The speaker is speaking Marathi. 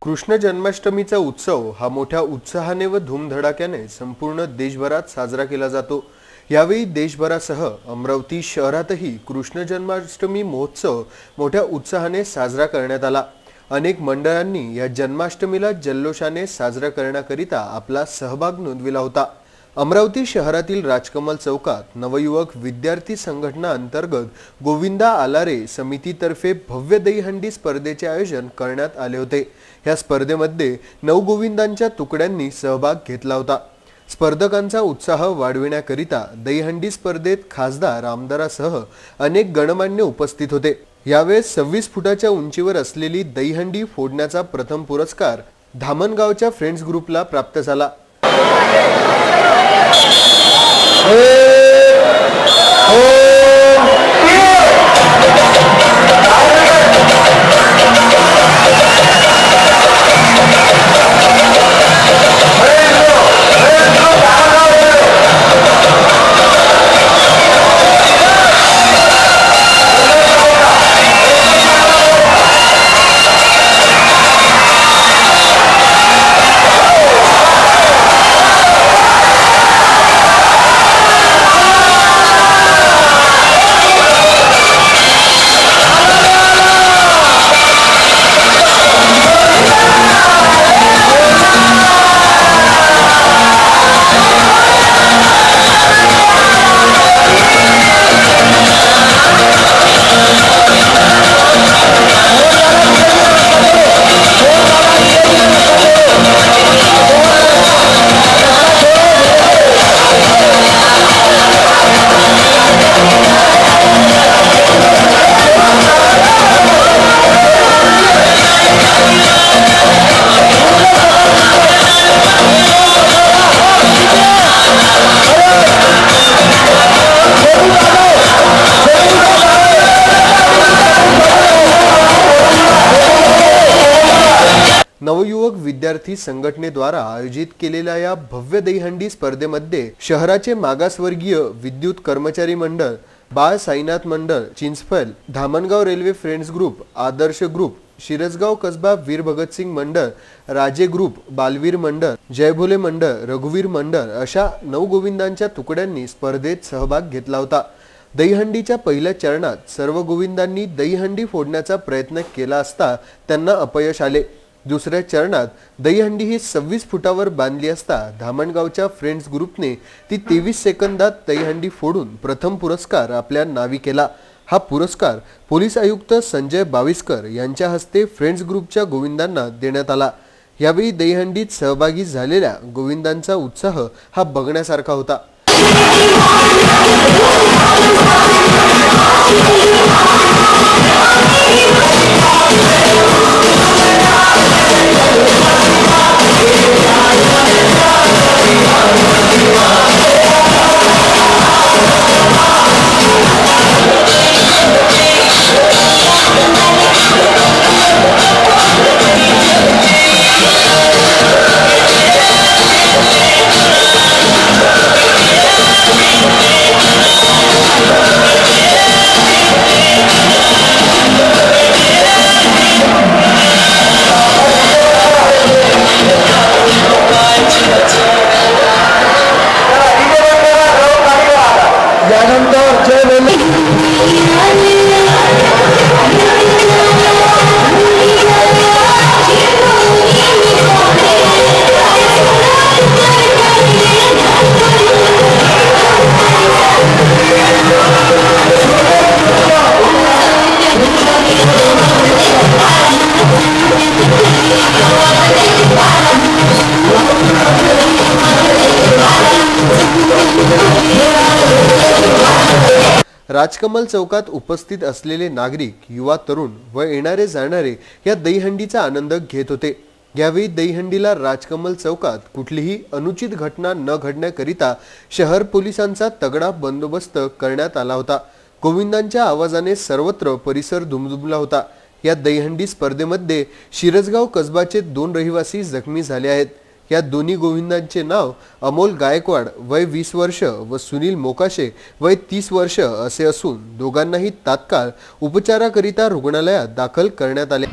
कृष्ण जन्माष्टमीचा उत्सव हा मोठ्या उत्साहाने व धूमधडाक्याने संपूर्ण देशभरात साजरा केला जातो। यावेळी देशभरासह अमरावती शहरातही कृष्ण जन्माष्टमी महोत्सव मोठ्या उत्साहाने साजरा करण्यात आला। अनेक मंडळांनी या जन्माष्टमीला जल्लोषाने साजरा करण्याकरिता आपला सहभाग नोंदविला होता। अमरावती शहरातील राजकमल चौकात नवयुवक विद्यार्थी संघटना अंतर्गत गोविंदा आलारे समितीतर्फे भव्य दहीहंडी स्पर्धेचे आयोजन करण्यात आले होते। या स्पर्धेमध्ये 9 गोविंदांच्या तुकड्यांनी सहभाग घेतला होता। स्पर्धकांचा उत्साह वाढविण्याकरिता दहीहंडी स्पर्धेत खासदार आमदारासह अनेक गणमान्य उपस्थित होते। यावेळेस 26 फुटाच्या उंचीवर असलेली दहीहंडी फोडण्याचा प्रथम पुरस्कार धामणगावच्या फ्रेंड्स ग्रुपला प्राप्त झाला। नवयुवक विद्यार्थी संघटनेद्वारा आयोजित केलेल्या या भव्य दहीहंडी स्पर्धेमध्ये शहराचे मागासवर्गीय विद्युत कर्मचारी मंडळ, बाळ साईनाथ मंडळ, चिंचफल, धामणगाव रेल्वे फ्रेंड्स ग्रुप, आदर्श ग्रुप, शिरसगाव कसबा वीर भगतसिंग मंडळ, राजे ग्रुप, बालवीर मंडळ, जयभोले मंडळ, रघुवीर मंडळ अशा 9 गोविंदांच्या तुकड्यांनी स्पर्धेत सहभाग घेतला होता। दहीहंडीच्या पहिल्या चरणात सर्व गोविंदांनी दहीहंडी फोडण्याचा प्रयत्न केला असता त्यांना अपयश आले। दुसऱ्या चरणात दहीहंडी ही 26 फुटावर बांधली असता धामणगावच्या फ्रेंड्स ग्रुपने ती 23 सेकंदात दहीहंडी फोडून प्रथम पुरस्कार आपल्या नावी केला। हा पुरस्कार पोलीस आयुक्त संजय बाविस्कर यांच्या हस्ते फ्रेंड्स ग्रुपच्या गोविंदांना देण्यात आला। यावेळी दहीहंडीत सहभागी झालेल्या गोविंदांचा उत्साह हा बघण्यासारखा होता। राजकमल चौकात उपस्थित असलेले नागरिक, युवा तरुण व येणारे जाणारे या दहीहंडीचा आनंद घेत होते। यावेळी दहीहंडीला राजकमल चौकात कुठलीही अनुचित घटना न घडण्याकरिता शहर पोलिसांचा तगडा बंदोबस्त करण्यात आला होता। गोविंदांच्या आवाजाने सर्वत्र परिसर दुमदुमला होता। या दहीहंडी स्पर्धेमध्ये शिरसगाव कसबाचे 2 रहिवासी जखमी झाले आहेत। या दोन्ही गोविंदांचे नाव अमोल गायकवाड वय 20 वर्ष व सुनील मोकाशे वय 30 वर्ष असे असून दोघांनाही तात्काळ उपचाराकरिता रुग्णालयात दाखल करण्यात आले।